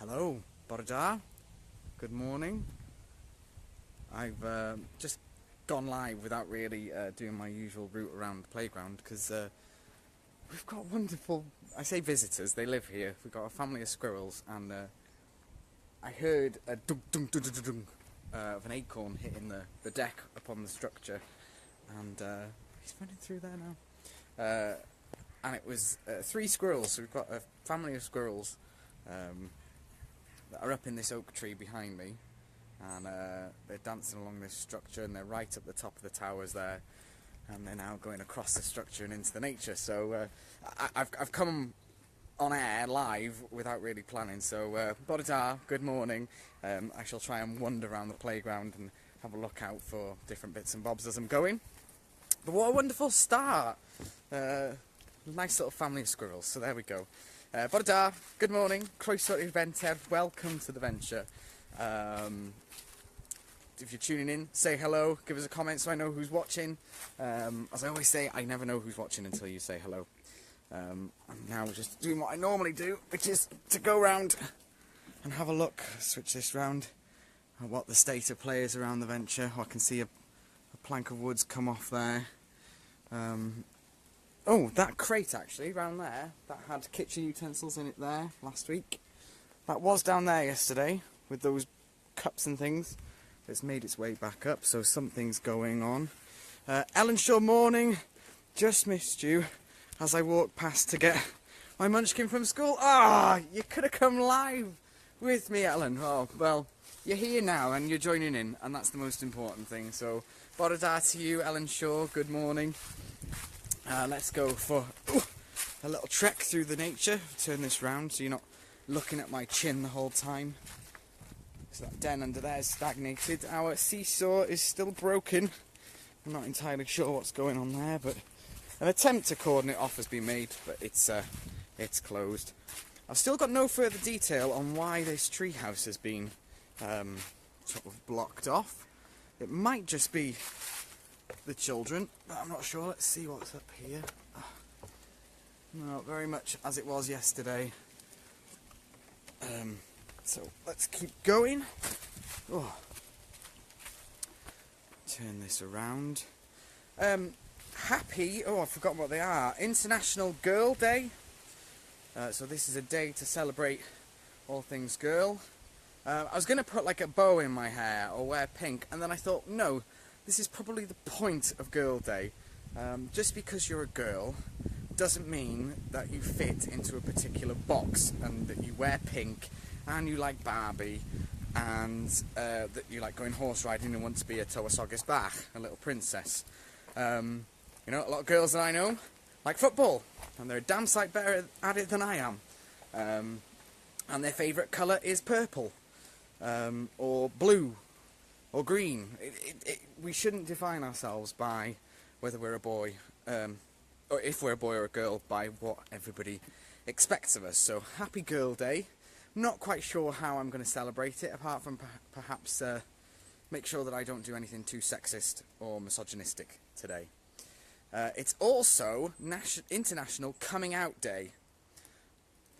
Hello, Borda. Good morning. I've just gone live without really doing my usual route around the playground because we've got wonderful, I say visitors, they live here. We've got a family of squirrels and I heard a dunk dunk dunk dunk dunk of an acorn hitting the deck upon the structure, and he's running through there now. And it was 3 squirrels, so we've got a family of squirrels that are up in this oak tree behind me, and they're dancing along this structure, and they're right up the top of the towers there, and they're now going across the structure and into the nature. So I've come on air live without really planning. So Borda, good morning. I shall try and wander around the playground and have a look out for different bits and bobs as I'm going. But what a wonderful start! Nice little family of squirrels. So there we go. Borda, good morning. Croeso i'r Venter. Welcome to the venture. If you're tuning in, say hello, give us a comment so I know who's watching. As I always say, I never know who's watching until you say hello. I'm now just doing what I normally do, which is to go round and have a look, switch this round, at what the state of play is around the venture. I can see a plank of wood's come off there. Oh, that crate actually, round there, that had kitchen utensils in it there last week. That was down there yesterday, with those cups and things. It's made its way back up, so something's going on. Ellen Shaw, morning. Just missed you as I walked past to get my munchkin from school. Ah, you could have come live with me, Ellen. Oh, well, you're here now and you're joining in, and that's the most important thing. So, Borda to you, Ellen Shaw, good morning. Let's go for a little trek through the nature. Turn this round so you're not looking at my chin the whole time. So that den under there is stagnated. Our seesaw is still broken. I'm not entirely sure what's going on there, but an attempt to cordon it off has been made, but it's closed. I've still got no further detail on why this treehouse has been sort of blocked off. It might just be the children, but I'm not sure. Let's see what's up here. Not very much as it was yesterday. So let's keep going. Oh. Turn this around. Happy, oh, I've forgotten what they are. International Girl Day. So this is a day to celebrate all things girl. I was going to put like a bow in my hair or wear pink, and then I thought, no, this is probably the point of Girl Day. Just because you're a girl doesn't mean that you fit into a particular box and that you wear pink and you like Barbie and that you like going horse riding and want to be a Tywysoges Bach, a little princess. You know, a lot of girls that I know like football, and they're a damn sight better at it than I am. And their favourite colour is purple, or blue, or green. We shouldn't define ourselves by whether we're a boy, or if we're a boy or a girl, by what everybody expects of us. So, happy Girl Day. Not quite sure how I'm going to celebrate it, apart from perhaps make sure that I don't do anything too sexist or misogynistic today. It's also International Coming Out Day.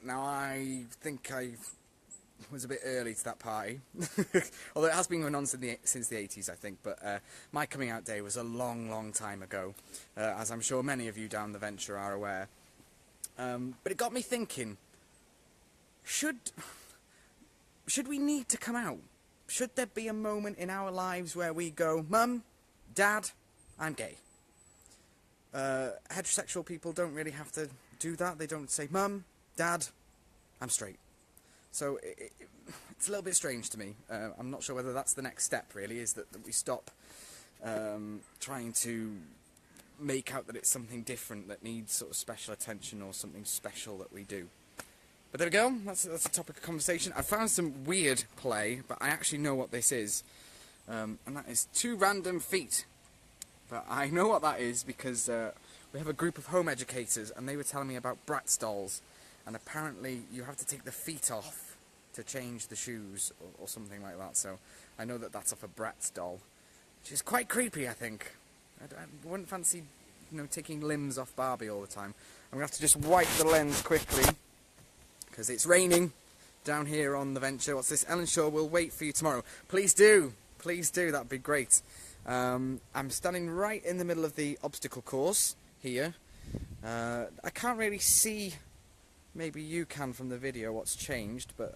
Now, I think I was a bit early to that party, although it has been going on since the 80s, I think, but my coming out day was a long, long time ago, as I'm sure many of you down the venture are aware. But it got me thinking, should we need to come out? Should there be a moment in our lives where we go, Mum, Dad, I'm gay? Heterosexual people don't really have to do that. They don't say, Mum, Dad, I'm straight. So it's a little bit strange to me. I'm not sure whether that's the next step, really, is that we stop trying to make out that it's something different that needs sort of special attention or something special that we do. But there we go, that's a topic of conversation. I found some weird play, but I actually know what this is. And that is 2 random feet. But I know what that is because we have a group of home educators, and they were telling me about Bratz dolls. And apparently you have to take the feet off to change the shoes or something like that. So I know that that's off a Bratz doll, which is quite creepy, I think. I wouldn't fancy, you know, taking limbs off Barbie all the time. I'm going to have to just wipe the lens quickly because it's raining down here on the venture. What's this? Ellen Shaw will wait for you tomorrow. Please do. Please do. That'd be great. I'm standing right in the middle of the obstacle course here. I can't really see, maybe you can from the video, what's changed, but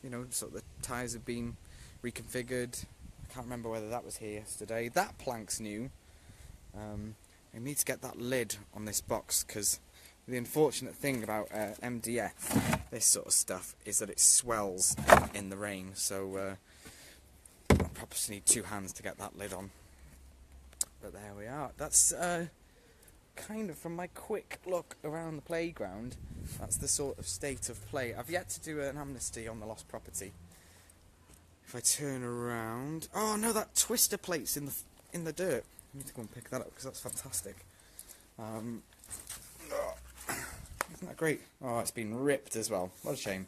you know, sort of the tyres have been reconfigured. I can't remember whether that was here yesterday. That plank's new. I need to get that lid on this box, because the unfortunate thing about MDF, this sort of stuff, is that it swells in the rain, so I probably need 2 hands to get that lid on. But there we are. That's kind of, from my quick look around the playground, that's the sort of state of play. I've yet to do an amnesty on the lost property. If I turn around, oh no, that twister plate's in the dirt. I need to go and pick that up because that's fantastic. Isn't that great? Oh, it's been ripped as well. What a shame.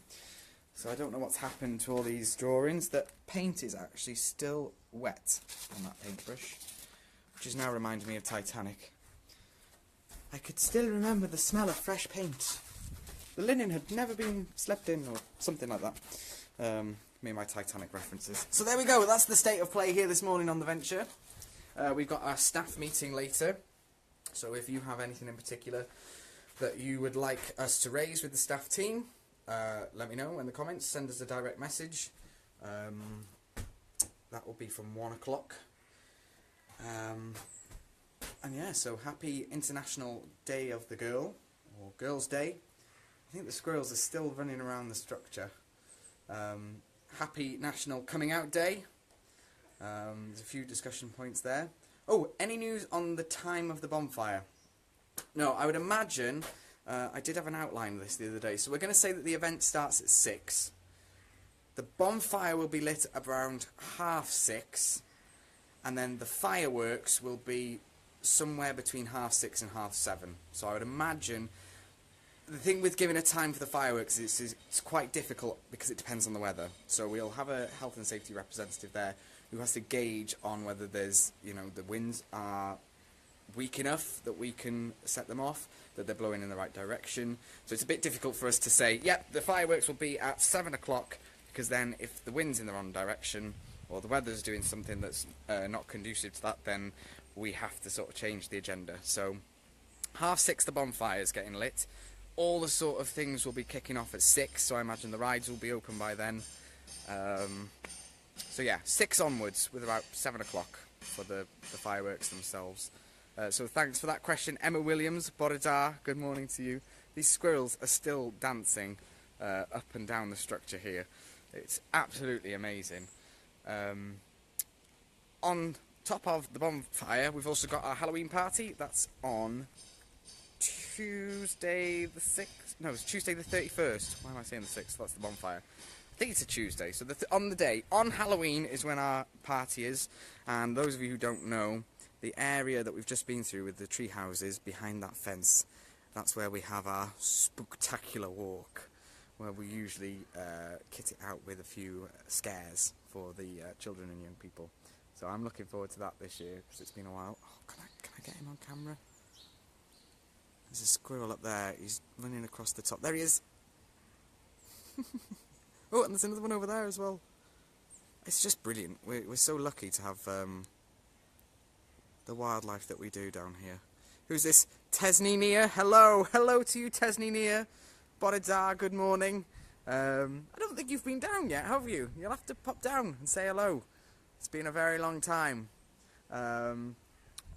So I don't know what's happened to all these drawings. The paint is actually still wet on that paintbrush, which is now reminding me of Titanic. I could still remember the smell of fresh paint. The linen had never been slept in, or something like that. Me and my Titanic references. So there we go, that's the state of play here this morning on the venture. We've got our staff meeting later, so if you have anything in particular that you would like us to raise with the staff team, let me know in the comments, send us a direct message. That will be from 1 o'clock. And yeah, so happy International Day of the Girl, or Girls' Day. I think the squirrels are still running around the structure. Happy National Coming Out Day. There's a few discussion points there. Oh, any news on the time of the bonfire? No, I would imagine, I did have an outline of this the other day, so we're going to say that the event starts at 6. The bonfire will be lit around 6:30, and then the fireworks will be somewhere between 6:30 and 7:30. So I would imagine, the thing with giving a time for the fireworks is it's quite difficult because it depends on the weather. So we'll have a health and safety representative there who has to gauge on whether there's, you know, the winds are weak enough that we can set them off, that they're blowing in the right direction. So it's a bit difficult for us to say, yep, the fireworks will be at 7 o'clock, because then if the wind's in the wrong direction, or the weather's doing something that's not conducive to that, then we have to sort of change the agenda. So 6:30 the bonfire's getting lit. All the sort of things will be kicking off at 6, so I imagine the rides will be open by then. So yeah, 6 onwards, with about 7 o'clock for the fireworks themselves. So thanks for that question, Emma Williams. Borodar, good morning to you. These squirrels are still dancing up and down the structure here. It's absolutely amazing. On top of the bonfire, we've also got our Halloween party. That's on Tuesday the 6th. No, it's Tuesday the 31st. Why am I saying the 6th? That's the bonfire. I think it's a Tuesday. So on the day, on Halloween is when our party is. And those of you who don't know, the area that we've just been through with the tree houses behind that fence, that's where we have our spooktacular walk, where we usually kit it out with a few scares for the children and young people. So I'm looking forward to that this year, because it's been a while. Oh, can I get him on camera? There's a squirrel up there. He's running across the top. There he is. Oh, and there's another one over there as well. It's just brilliant. We're so lucky to have the wildlife that we do down here. Who's this? Tesney Nia. Hello. Hello to you, Tesney Nia. Borodar, good morning. I don't think you've been down yet, have you? You'll have to pop down and say hello. It's been a very long time.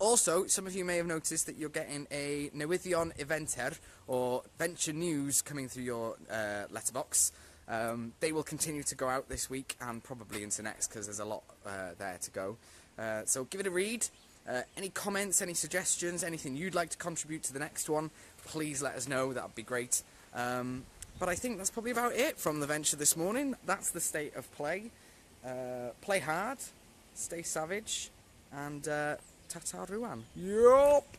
Also, some of you may have noticed that you're getting a Newyddion Eventer, or Venture News, coming through your letterbox. They will continue to go out this week and probably into next, because there's a lot there to go. So give it a read. Any comments, any suggestions, anything you'd like to contribute to the next one, please let us know. That would be great. But I think that's probably about it from the venture this morning. That's the state of play. Play hard, stay savage, and ta-ta Ruan. Yup!